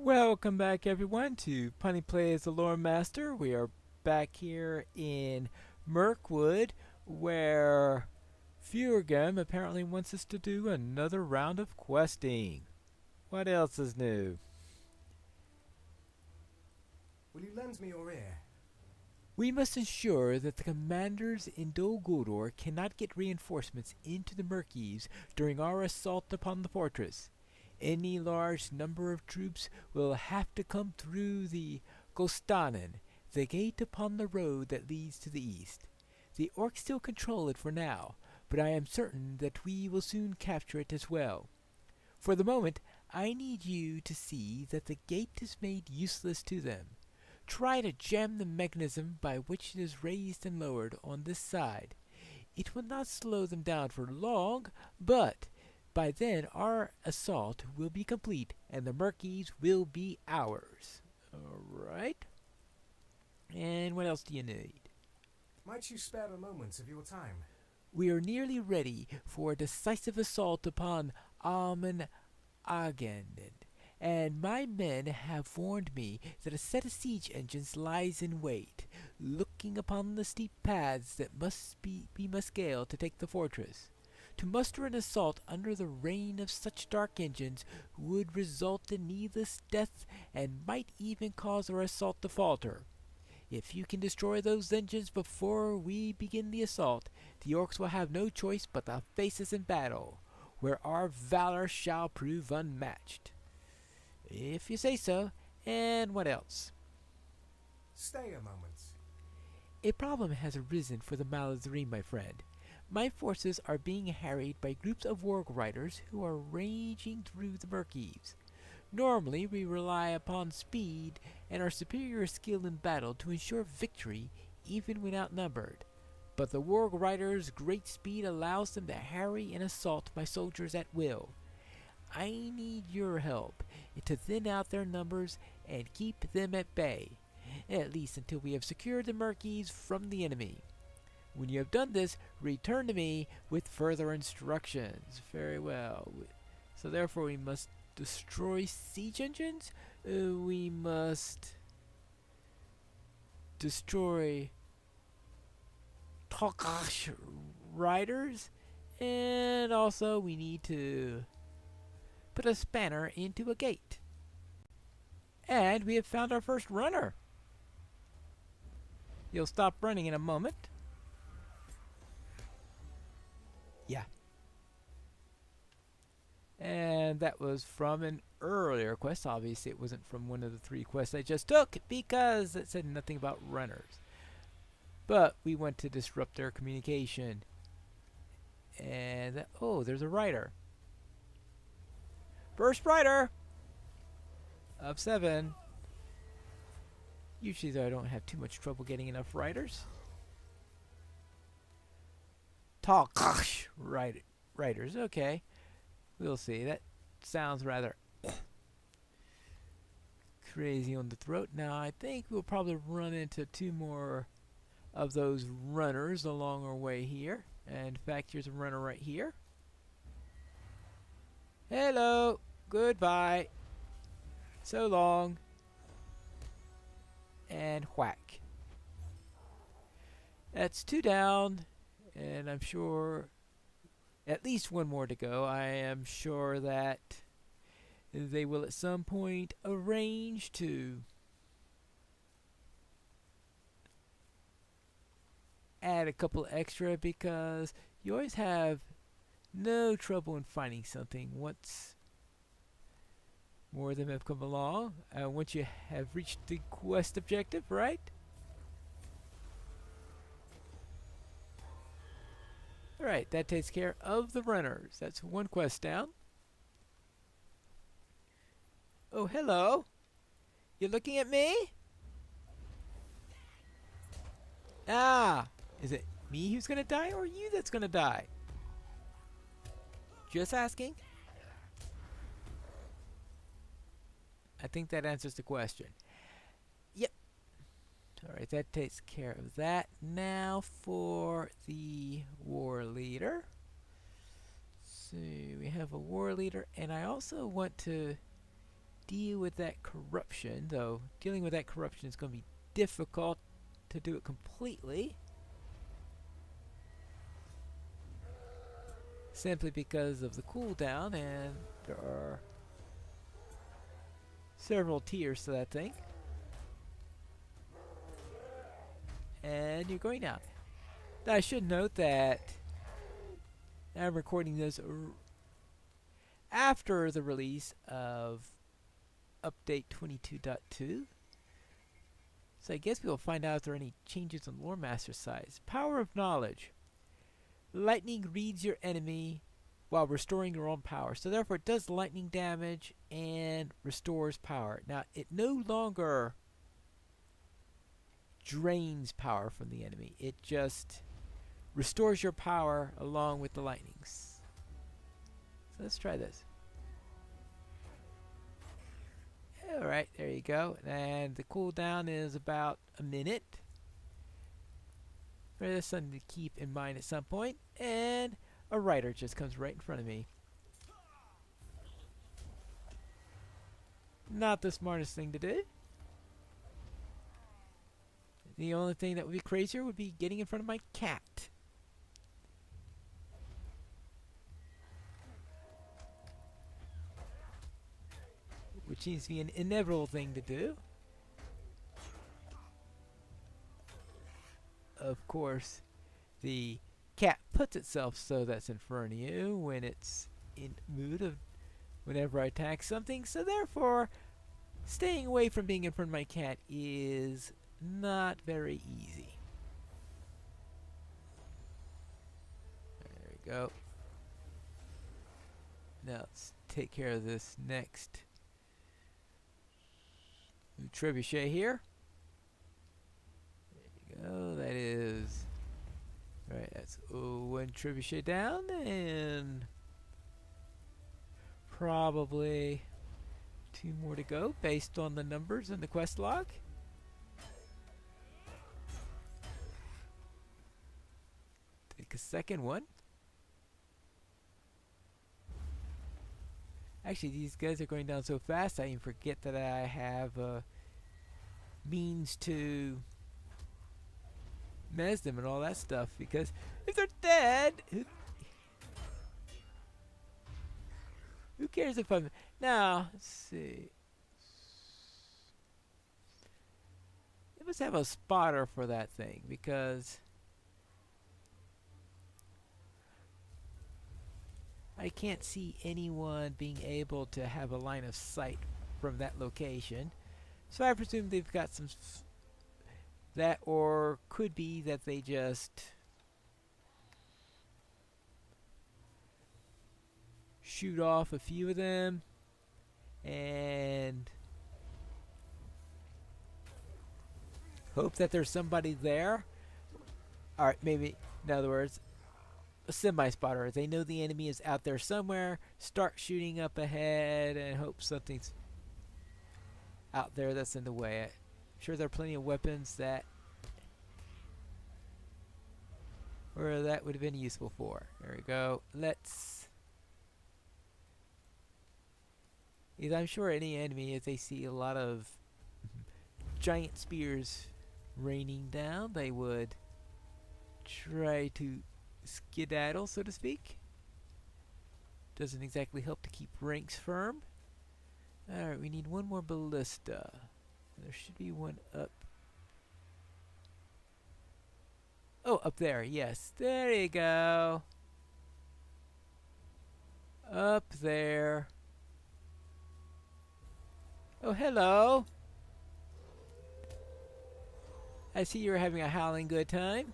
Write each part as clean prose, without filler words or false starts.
Welcome back everyone to Punny Plays the Lore Master. We are back here in Mirkwood where Furgam apparently wants us to do another round of questing. What else is new? Will you lend me your ear? We must ensure that the commanders in Dol Guldur cannot get reinforcements into the Murkies during our assault upon the fortress. Any large number of troops will have to come through the Gostanen, the gate upon the road that leads to the east. The orcs still control it for now, but I am certain that we will soon capture it as well. For the moment, I need you to see that the gate is made useless to them. Try to jam the mechanism by which it is raised and lowered on this side. It will not slow them down for long, but by then our assault will be complete and the Murkies will be ours. Alright. And what else do you need? Might you spare a moment of your time? We are nearly ready for a decisive assault upon Alman Agenden, and my men have warned me that a set of siege engines lies in wait, looking upon the steep paths that we must scale to take the fortress. To muster an assault under the reign of such dark engines would result in needless death and might even cause our assault to falter. If you can destroy those engines before we begin the assault, the orcs will have no choice but to face us in battle, where our valor shall prove unmatched. If you say so. And what else? Stay a moment. A problem has arisen for the Malazri, my friend. My forces are being harried by groups of warg riders who are raging through the Murkies. Normally, we rely upon speed and our superior skill in battle to ensure victory even when outnumbered. But the warg riders' great speed allows them to harry and assault my soldiers at will. I need your help to thin out their numbers and keep them at bay, at least until we have secured the Murkies from the enemy. When you have done this, return to me with further instructions. Very well. So therefore we must destroy siege engines? We must destroy Tokash riders? And also we need to put a spanner into a gate. And we have found our first runner. You'll stop running in a moment. Yeah. And that was from an earlier quest. Obviously it wasn't from one of the 3 quests I just took because it said nothing about runners. But we want to disrupt their communication. And oh, there's a rider. First rider of 7. Usually though I don't have too much trouble getting enough riders. Talk riders, okay. We'll see. That sounds rather crazy on the throat. Now I think we'll probably run into 2 more of those runners along our way here. And in fact, here's a runner right here. Hello. Goodbye. So long. And whack. That's 2 down. And I'm sure at least 1 more to go. I am sure that they will at some point arrange to add a couple extra, because you always have no trouble in finding something once more of them have come along. Once you have reached the quest objective, right? Alright, that takes care of the runners. That's 1 quest down. Oh, hello. You looking at me? Ah, is it me who's gonna die or you that's gonna die? Just asking. I think that answers the question. Yep. Alright, that takes care of that. Now for the war leader. So we have a war leader, and I also want to deal with that corruption, though dealing with that corruption is going to be difficult to do it completely. Simply because of the cooldown, and there are several tiers to that thing. And you're going out. Now I should note that I'm recording this after the release of update 22.2. So I guess we'll find out if there are any changes on Lore Master size. Power of Knowledge. Lightning reads your enemy while restoring your own power. So therefore it does lightning damage and restores power. Now it no longer drains power from the enemy. It just restores your power along with the lightnings. So let's try this. Alright, there you go. And the cooldown is about a minute. That's something to keep in mind at some point. And a rider just comes right in front of me. Not the smartest thing to do. The only thing that would be crazier would be getting in front of my cat. Which seems to be an inevitable thing to do. Of course, the cat puts itself so that's in front of you when it's in mood of whenever I attack something. So therefore, staying away from being in front of my cat is not very easy. There we go. Now let's take care of this next trebuchet here. There you go. That is right. That's one trebuchet down, and probably 2 more to go based on the numbers in the quest log. Take a second one. Actually, these guys are going down so fast I even forget that I have means to mez them and all that stuff, because if they're dead, who cares if I'm... Now, let's see. They must have a spotter for that thing, because I can't see anyone being able to have a line of sight from that location. So I presume they've got some that, or could be that they just shoot off a few of them and hope that there's somebody there. Alright, maybe, in other words, a semi-spotter. They know the enemy is out there somewhere, start shooting up ahead and hope something's out there that's in the way. I'm sure there are plenty of weapons that where that would have been useful for. There we go. Let's... I'm sure any enemy, if they see a lot of giant spears raining down, they would try to skedaddle, so to speak. Doesn't exactly help to keep ranks firm. Alright, we need one more ballista. There should be one up. Oh, up there, yes. There you go. Up there. Oh, hello. I see you're having a howling good time.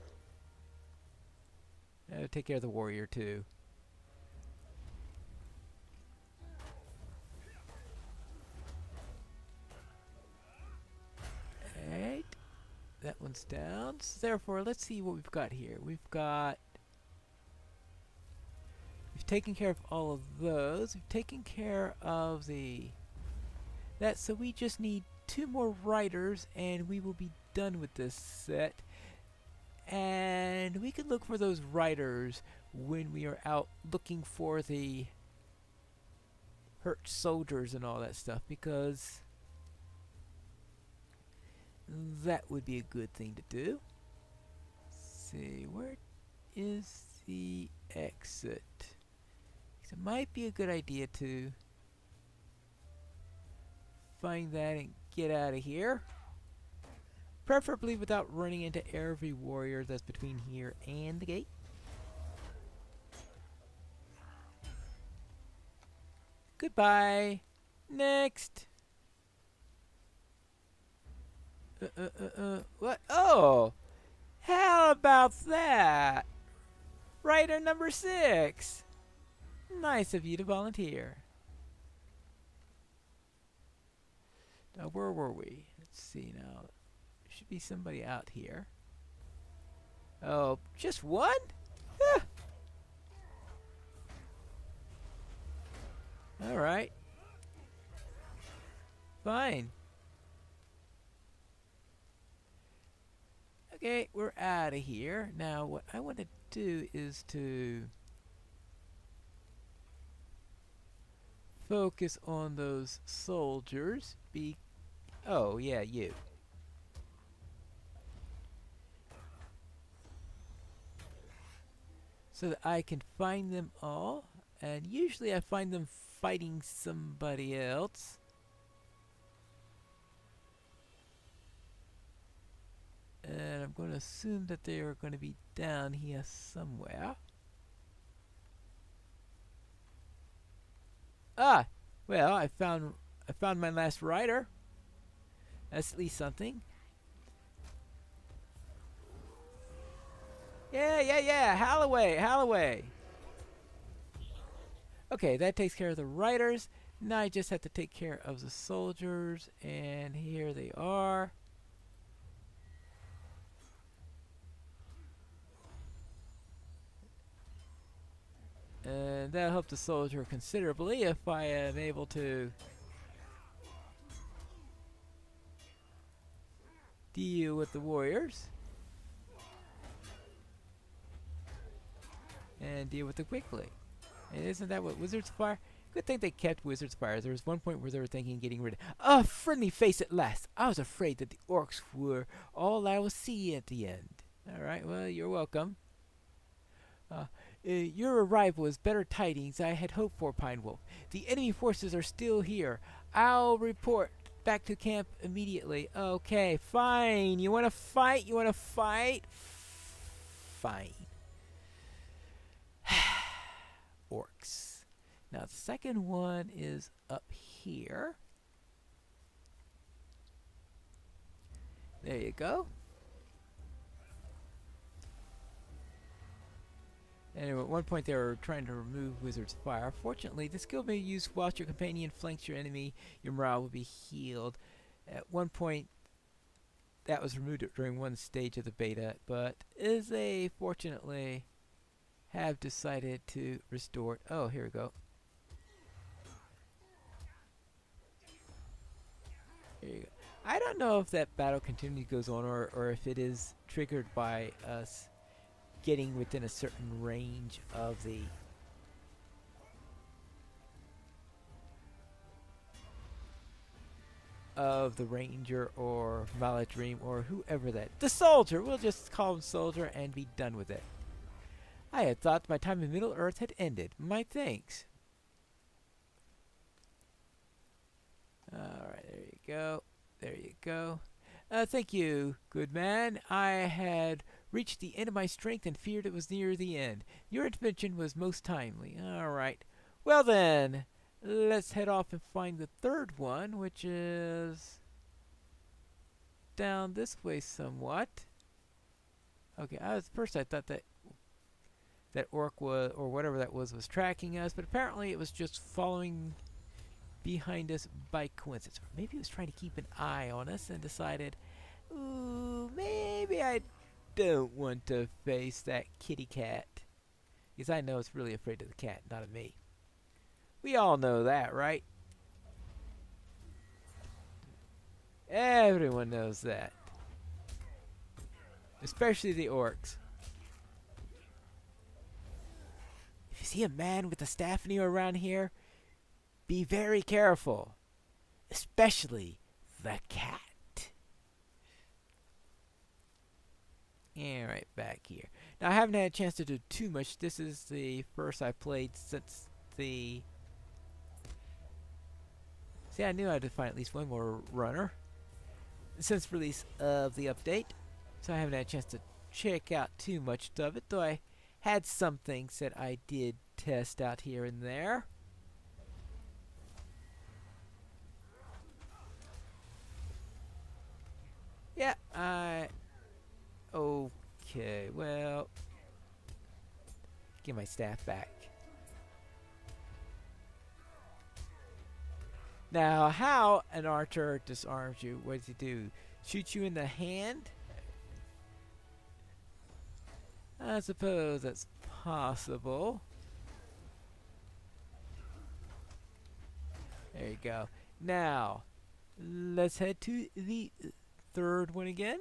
I'll take care of the warrior too. Alright. That one's down. So therefore, let's see what we've got here. We've taken care of all of those. We've taken care of that, so we just need 2 more riders and we will be done with this set. And we can look for those riders when we are out looking for the hurt soldiers and all that stuff, because that would be a good thing to do. Let's see, where is the exit? It might be a good idea to find that and get out of here. Preferably without running into every warrior that's between here and the gate. Goodbye. Next. What? Oh! How about that? Rider number 6. Nice of you to volunteer. Now, where were we? Let's see now. There should be somebody out here. Oh, just one? Ah. Alright. Fine. Okay, we're out of here. Now, what I want to do is to focus on those soldiers. Oh, yeah, you. So that I can find them all. And usually I find them fighting somebody else. And I'm going to assume that they are going to be down here somewhere. Ah! Well, I found my last rider. That's at least something. Yeah. Holloway. Okay, that takes care of the riders. Now I just have to take care of the soldiers. And here they are. And that'll help the soldier considerably if I am able to deal with the warriors. And deal with it quickly. And isn't that what Wizard's Fire? Good thing they kept Wizard's Fire. There was one point where they were thinking of getting rid of. A friendly face at last. I was afraid that the orcs were all I will see at the end. Alright, well, you're welcome. Your arrival is better tidings I had hoped for, Pine Wolf. The enemy forces are still here. I'll report back to camp immediately. Okay, fine. You want to fight? Fine. Orcs. Now, the second one is up here. There you go. Anyway, at one point they were trying to remove Wizard's Fire. Fortunately, the skill may be used whilst your companion flanks your enemy. Your morale will be healed. At one point, that was removed during one stage of the beta, but they fortunately have decided to restore it. Oh, here we go. Here you go. I don't know if that battle continually goes on or if it is triggered by us getting within a certain range of the ranger or Maladream or whoever the soldier. We'll just call him soldier and be done with it. I had thought my time in Middle Earth had ended. My thanks. Alright, there you go. Thank you, good man. I had reached the end of my strength and feared it was near the end. Your intervention was most timely. Alright. Well then, let's head off and find the third one, which is down this way somewhat. Okay, first I thought that orc was, or whatever that was tracking us, but apparently it was just following behind us by coincidence. Or maybe it was trying to keep an eye on us and decided, ooh, maybe I don't want to face that kitty cat. Because I know it's really afraid of the cat, not of me. We all know that, right? Everyone knows that. Especially the orcs. If you see a man with a staff near around here, Be very careful, especially the cat. And right back here. Now, I haven't had a chance to do too much. This is the first I played since the... See, I knew I had to find at least one more runner since release of the update. So I haven't had a chance to check out too much of it, though I had some things that I did test out here and there. Yeah, okay, well... Give my staff back. Now, how an archer disarms you? What does he do? Shoot you in the hand? I suppose that's possible. There you go. Now, let's head to the third one again.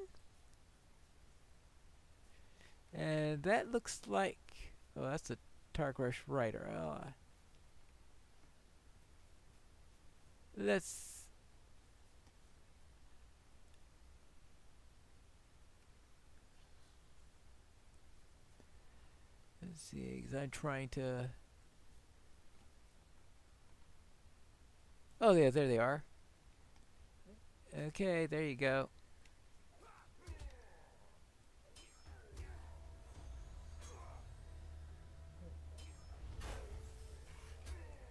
And that looks like... Oh, that's a Tarkrush Rider. Oh, let's see, because I'm trying to... Oh, yeah, there they are. Okay, there you go.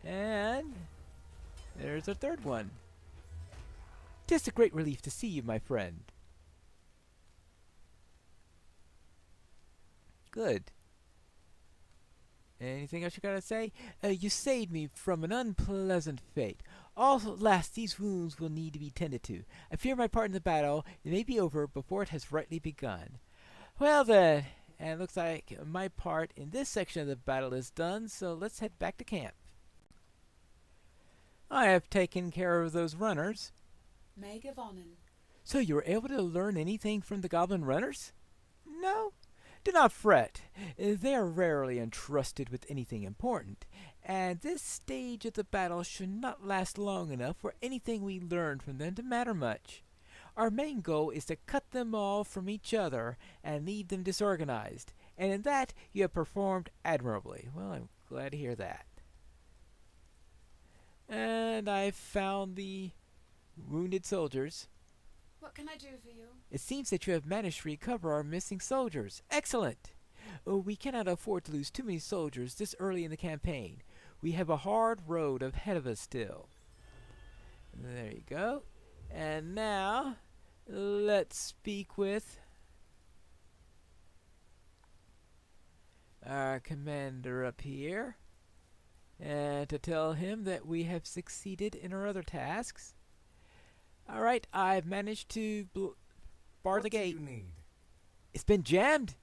And there's a third one. 'Tis a great relief to see you, my friend. Good. Anything else you gotta say? You saved me from an unpleasant fate. Alas, these wounds will need to be tended to. I fear my part in the battle may be over before it has rightly begun. Well then, and it looks like my part in this section of the battle is done, so let's head back to camp. I have taken care of those runners. Megawonnen. So you were able to learn anything from the goblin runners? No? Do not fret. They are rarely entrusted with anything important, and this stage of the battle should not last long enough for anything we learn from them to matter much. Our main goal is to cut them all from each other and leave them disorganized, and in that you have performed admirably. Well, I'm glad to hear that. And I found the wounded soldiers. What can I do for you? It seems that you have managed to recover our missing soldiers. Excellent! We cannot afford to lose too many soldiers this early in the campaign. We have a hard road ahead of us still. There you go. And now, let's speak with our commander up here, and to tell him that we have succeeded in our other tasks. Alright, I've managed to bar the gate. What do you need? It's been jammed.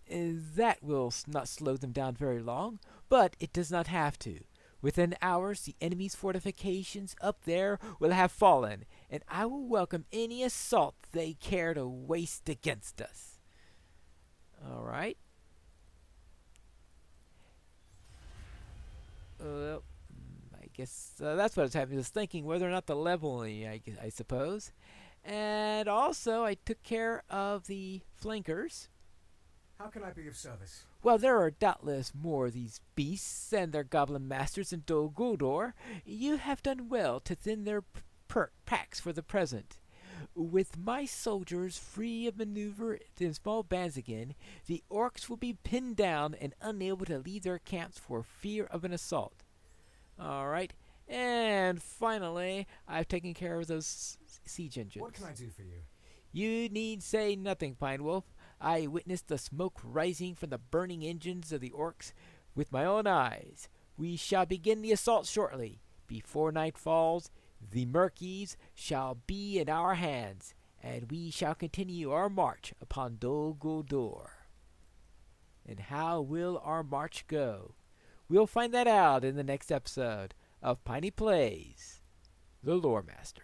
That will not slow them down very long, but it does not have to. Within hours, the enemy's fortifications up there will have fallen, and I will welcome any assault they care to waste against us. Alright. Well, I guess that's what I was having. I was thinking whether or not the leveling, I suppose. And also, I took care of the flankers. How can I be of service? Well, there are doubtless more of these beasts and their goblin masters in Dol Guldur. You have done well to thin their packs for the present. With my soldiers free of maneuver in small bands again, the orcs will be pinned down and unable to leave their camps for fear of an assault. Alright, and finally, I've taken care of those siege engines. What can I do for you? You need say nothing, Pine Wolf. I witnessed the smoke rising from the burning engines of the orcs with my own eyes. We shall begin the assault shortly. Before night falls, the Murkies shall be in our hands, and we shall continue our march upon Dol Guldur. And how will our march go? We'll find that out in the next episode of Piney Plays, the Lore Master.